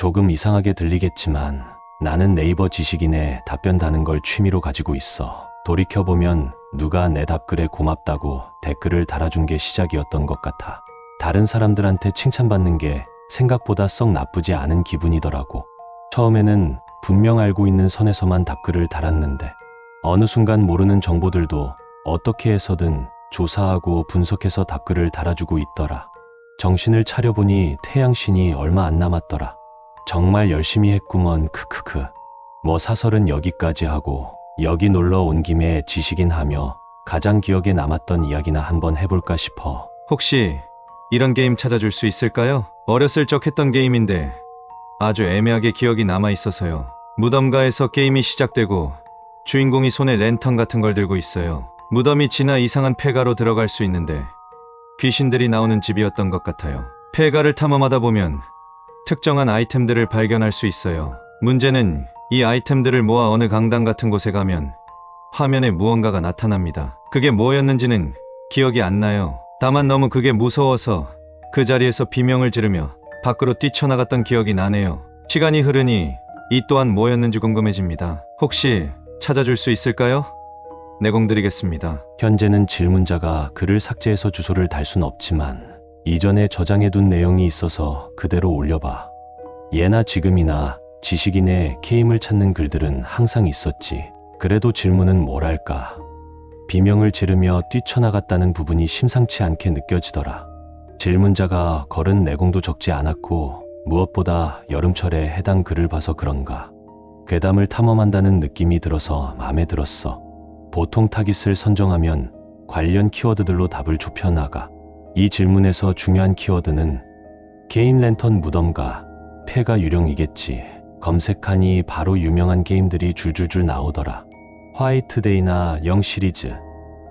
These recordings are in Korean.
조금 이상하게 들리겠지만 나는 네이버 지식인에 답변 다는 걸 취미로 가지고 있어. 돌이켜보면 누가 내 답글에 고맙다고 댓글을 달아준 게 시작이었던 것 같아. 다른 사람들한테 칭찬받는 게 생각보다 썩 나쁘지 않은 기분이더라고. 처음에는 분명 알고 있는 선에서만 답글을 달았는데 어느 순간 모르는 정보들도 어떻게 해서든 조사하고 분석해서 답글을 달아주고 있더라. 정신을 차려보니 태양신이 얼마 안 남았더라. 정말 열심히 했구먼. 크크크. 뭐 사설은 여기까지 하고 여기 놀러 온 김에 지식인 하며 가장 기억에 남았던 이야기나 한번 해볼까 싶어. 혹시 이런 게임 찾아줄 수 있을까요? 어렸을 적 했던 게임인데 아주 애매하게 기억이 남아있어서요. 무덤가에서 게임이 시작되고 주인공이 손에 랜턴 같은 걸 들고 있어요. 무덤이 지나 이상한 폐가로 들어갈 수 있는데 귀신들이 나오는 집이었던 것 같아요. 폐가를 탐험하다 보면 특정한 아이템들을 발견할 수 있어요. 문제는 이 아이템들을 모아 어느 강당 같은 곳에 가면 화면에 무언가가 나타납니다. 그게 뭐였는지는 기억이 안 나요. 다만 너무 그게 무서워서 그 자리에서 비명을 지르며 밖으로 뛰쳐나갔던 기억이 나네요. 시간이 흐르니 이 또한 뭐였는지 궁금해집니다. 혹시 찾아줄 수 있을까요? 내공드리겠습니다. 현재는 질문자가 글을 삭제해서 주소를 달 순 없지만 이전에 저장해둔 내용이 있어서 그대로 올려봐. 예나 지금이나 지식인의 게임을 찾는 글들은 항상 있었지. 그래도 질문은 뭐랄까. 비명을 지르며 뛰쳐나갔다는 부분이 심상치 않게 느껴지더라. 질문자가 걸은 내공도 적지 않았고 무엇보다 여름철에 해당 글을 봐서 그런가 괴담을 탐험한다는 느낌이 들어서 마음에 들었어. 보통 타깃을 선정하면 관련 키워드들로 답을 좁혀나가. 이 질문에서 중요한 키워드는 게임 랜턴 무덤가 폐가 유령이겠지. 검색하니 바로 유명한 게임들이 줄줄줄 나오더라. 화이트데이나 영 시리즈,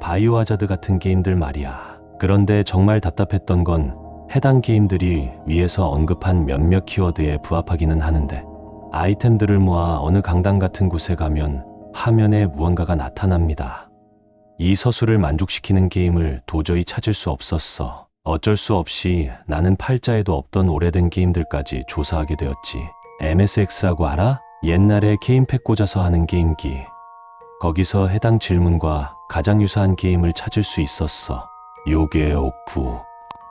바이오하자드 같은 게임들 말이야. 그런데 정말 답답했던 건 해당 게임들이 위에서 언급한 몇몇 키워드에 부합하기는 하는데 아이템들을 모아 어느 강당 같은 곳에 가면 화면에 무언가가 나타납니다. 이 서술을 만족시키는 게임을 도저히 찾을 수 없었어. 어쩔 수 없이 나는 팔자에도 없던 오래된 게임들까지 조사하게 되었지. MSX라고 알아? 옛날에 게임팩 꽂아서 하는 게임기. 거기서 해당 질문과 가장 유사한 게임을 찾을 수 있었어. 요괴 오프.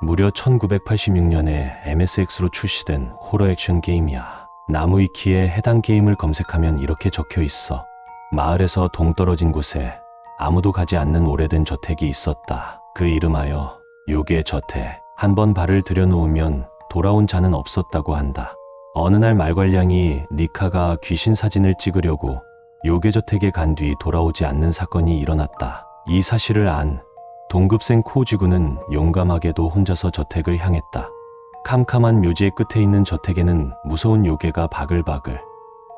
무려 1986년에 MSX로 출시된 호러 액션 게임이야. 나무위키에 해당 게임을 검색하면 이렇게 적혀 있어. 마을에서 동떨어진 곳에 아무도 가지 않는 오래된 저택이 있었다. 그 이름하여 요괴 저택. 한번 발을 들여놓으면 돌아온 자는 없었다고 한다. 어느 날 말괄량이 니카가 귀신 사진을 찍으려고 요괴 저택에 간 뒤 돌아오지 않는 사건이 일어났다. 이 사실을 안 동급생 코우지군은 용감하게도 혼자서 저택을 향했다. 캄캄한 묘지의 끝에 있는 저택에는 무서운 요괴가 바글바글.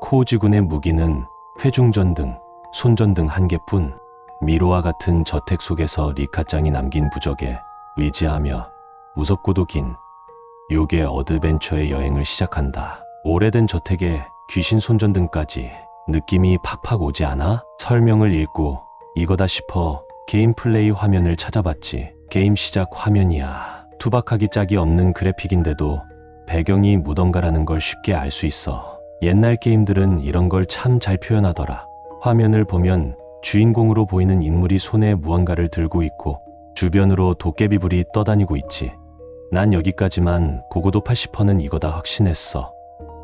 코우지군의 무기는 회중전등, 손전등 한 개뿐. 미로와 같은 저택 속에서 리카짱이 남긴 부적에 의지하며 무섭고도 긴 요괴 어드벤처의 여행을 시작한다. 오래된 저택에 귀신 손전등까지 느낌이 팍팍 오지 않아? 설명을 읽고 이거다 싶어 게임 플레이 화면을 찾아봤지. 게임 시작 화면이야. 투박하기 짝이 없는 그래픽인데도 배경이 무덤가라는 걸 쉽게 알 수 있어. 옛날 게임들은 이런 걸 참 잘 표현하더라. 화면을 보면 주인공으로 보이는 인물이 손에 무언가를 들고 있고 주변으로 도깨비불이 떠다니고 있지. 난 여기까지만 고고도 80%는 이거다 확신했어.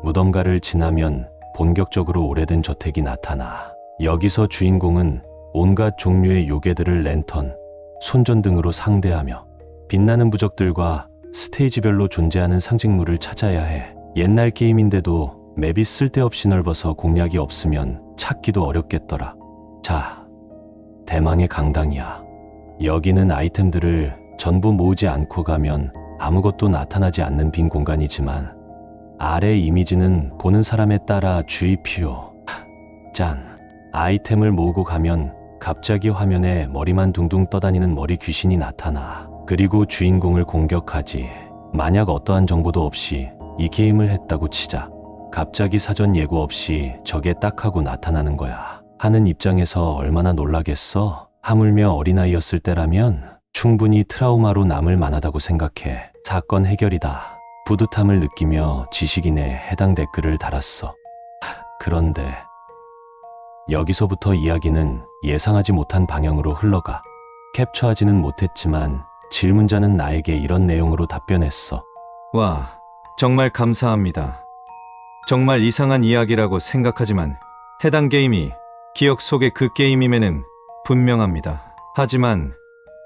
무덤가를 지나면 본격적으로 오래된 저택이 나타나. 여기서 주인공은 온갖 종류의 요괴들을 랜턴, 손전등으로 상대하며 빛나는 부적들과 스테이지별로 존재하는 상징물을 찾아야 해. 옛날 게임인데도 맵이 쓸데없이 넓어서 공략이 없으면 찾기도 어렵겠더라. 자, 대망의 강당이야. 여기는 아이템들을 전부 모으지 않고 가면 아무것도 나타나지 않는 빈 공간이지만 아래 이미지는 보는 사람에 따라 주의피요. 짠. 아이템을 모으고 가면 갑자기 화면에 머리만 둥둥 떠다니는 머리 귀신이 나타나. 그리고 주인공을 공격하지. 만약 어떠한 정보도 없이 이 게임을 했다고 치자. 갑자기 사전 예고 없이 저게 딱 하고 나타나는 거야. 하는 입장에서 얼마나 놀라겠어? 하물며 어린아이였을 때라면 충분히 트라우마로 남을 만하다고 생각해. 사건 해결이다. 뿌듯함을 느끼며 지식인의 해당 댓글을 달았어. 그런데 여기서부터 이야기는 예상하지 못한 방향으로 흘러가. 캡처하지는 못했지만 질문자는 나에게 이런 내용으로 답변했어. 와, 정말 감사합니다. 정말 이상한 이야기라고 생각하지만 해당 게임이 기억 속의 그 게임임에는 분명합니다. 하지만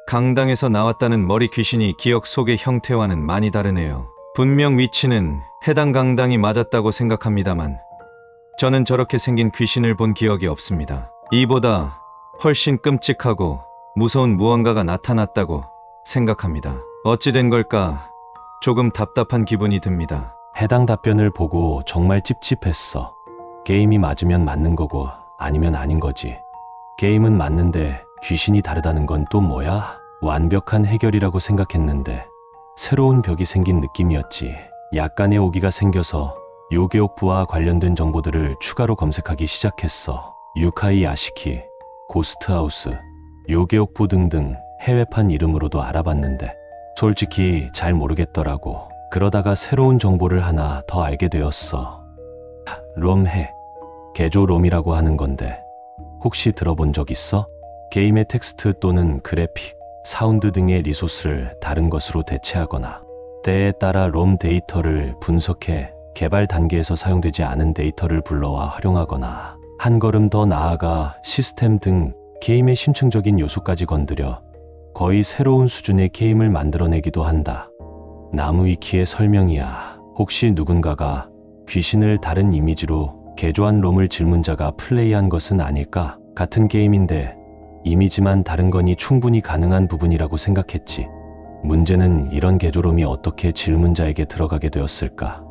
강당에서 나왔다는 머리 귀신이 기억 속의 형태와는 많이 다르네요. 분명 위치는 해당 강당이 맞았다고 생각합니다만 저는 저렇게 생긴 귀신을 본 기억이 없습니다. 이보다 훨씬 끔찍하고 무서운 무언가가 나타났다고 생각합니다. 어찌 된 걸까? 조금 답답한 기분이 듭니다. 해당 답변을 보고 정말 찝찝했어. 게임이 맞으면 맞는 거고 아니면 아닌 거지. 게임은 맞는데 귀신이 다르다는 건 또 뭐야? 완벽한 해결이라고 생각했는데 새로운 벽이 생긴 느낌이었지. 약간의 오기가 생겨서 요괴옥부와 관련된 정보들을 추가로 검색하기 시작했어. 유카이 야시키, 고스트하우스, 요괴옥부 등등 해외판 이름으로도 알아봤는데 솔직히 잘 모르겠더라고. 그러다가 새로운 정보를 하나 더 알게 되었어. 롬해, 개조롬이라고 하는 건데 혹시 들어본 적 있어? 게임의 텍스트 또는 그래픽, 사운드 등의 리소스를 다른 것으로 대체하거나 때에 따라 롬 데이터를 분석해 개발 단계에서 사용되지 않은 데이터를 불러와 활용하거나 한 걸음 더 나아가 시스템 등 게임의 심층적인 요소까지 건드려 거의 새로운 수준의 게임을 만들어내기도 한다. 나무위키의 설명이야. 혹시 누군가가 귀신을 다른 이미지로 개조한 롬을 질문자가 플레이한 것은 아닐까? 같은 게임인데 이미지만 다른 거니 충분히 가능한 부분이라고 생각했지. 문제는 이런 개조롬이 어떻게 질문자에게 들어가게 되었을까?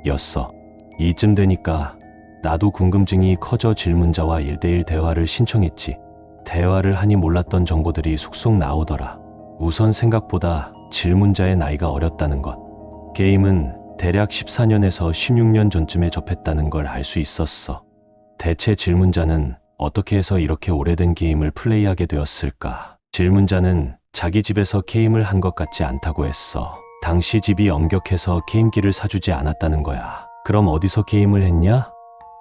였어. 이쯤 되니까 나도 궁금증이 커져 질문자와 1대1 대화를 신청했지. 대화를 하니 몰랐던 정보들이 쑥쑥 나오더라. 우선 생각보다 질문자의 나이가 어렸다는 것. 게임은 대략 14년에서 16년 전쯤에 접했다는 걸 알 수 있었어. 대체 질문자는 어떻게 해서 이렇게 오래된 게임을 플레이하게 되었을까? 질문자는 자기 집에서 게임을 한 것 같지 않다고 했어. 당시 집이 엄격해서 게임기를 사주지 않았다는 거야. 그럼 어디서 게임을 했냐?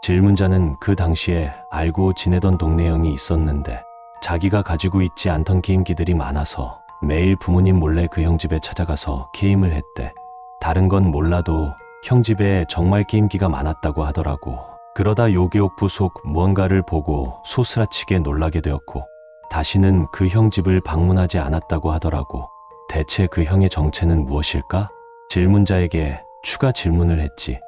질문자는 그 당시에 알고 지내던 동네 형이 있었는데 자기가 가지고 있지 않던 게임기들이 많아서 매일 부모님 몰래 그 형 집에 찾아가서 게임을 했대. 다른 건 몰라도 형 집에 정말 게임기가 많았다고 하더라고. 그러다 요괴옥부 속 무언가를 보고 소스라치게 놀라게 되었고 다시는 그 형 집을 방문하지 않았다고 하더라고. 대체 그 형의 정체는 무엇일까? 질문자에게 추가 질문을 했지.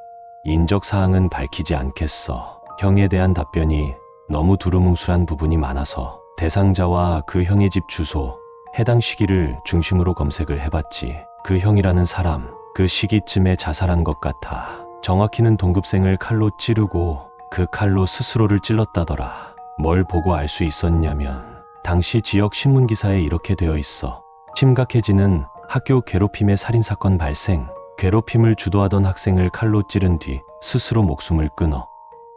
인적 사항은 밝히지 않겠어. 형에 대한 답변이 너무 두루뭉술한 부분이 많아서 대상자와 그 형의 집 주소, 해당 시기를 중심으로 검색을 해봤지. 그 형이라는 사람, 그 시기쯤에 자살한 것 같아. 정확히는 동급생을 칼로 찌르고 그 칼로 스스로를 찔렀다더라. 뭘 보고 알 수 있었냐면 당시 지역 신문기사에 이렇게 되어 있어. 심각해지는 학교 괴롭힘의 살인사건 발생. 괴롭힘을 주도하던 학생을 칼로 찌른 뒤 스스로 목숨을 끊어.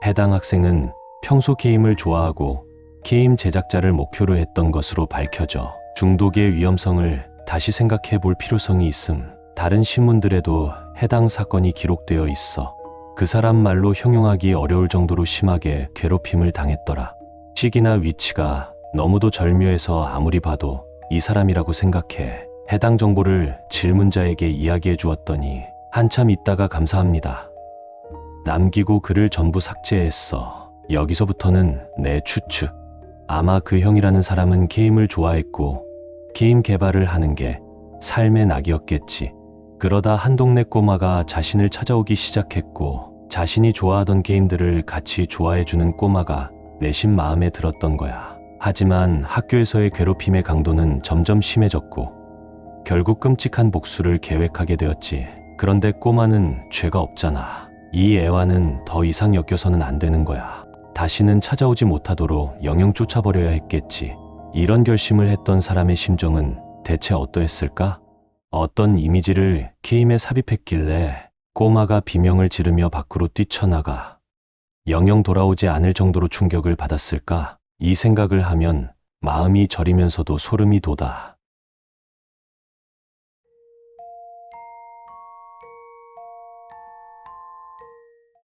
해당 학생은 평소 게임을 좋아하고 게임 제작자를 목표로 했던 것으로 밝혀져 중독의 위험성을 다시 생각해 볼 필요성이 있음. 다른 신문들에도 해당 사건이 기록되어 있어. 그 사람 말로 형용하기 어려울 정도로 심하게 괴롭힘을 당했더라. 시기나 위치가 너무도 절묘해서 아무리 봐도 이 사람이라고 생각해 해당 정보를 질문자에게 이야기해 주었더니 한참 있다가 감사합니다. 남기고 글을 전부 삭제했어. 여기서부터는 내 추측. 아마 그 형이라는 사람은 게임을 좋아했고 게임 개발을 하는 게 삶의 낙이었겠지. 그러다 한 동네 꼬마가 자신을 찾아오기 시작했고 자신이 좋아하던 게임들을 같이 좋아해주는 꼬마가 내심 마음에 들었던 거야. 하지만 학교에서의 괴롭힘의 강도는 점점 심해졌고 결국 끔찍한 복수를 계획하게 되었지. 그런데 꼬마는 죄가 없잖아. 이 애와는 더 이상 엮여서는 안 되는 거야. 다시는 찾아오지 못하도록 영영 쫓아버려야 했겠지. 이런 결심을 했던 사람의 심정은 대체 어떠했을까? 어떤 이미지를 게임에 삽입했길래 꼬마가 비명을 지르며 밖으로 뛰쳐나가 영영 돌아오지 않을 정도로 충격을 받았을까? 이 생각을 하면 마음이 저리면서도 소름이 돋아.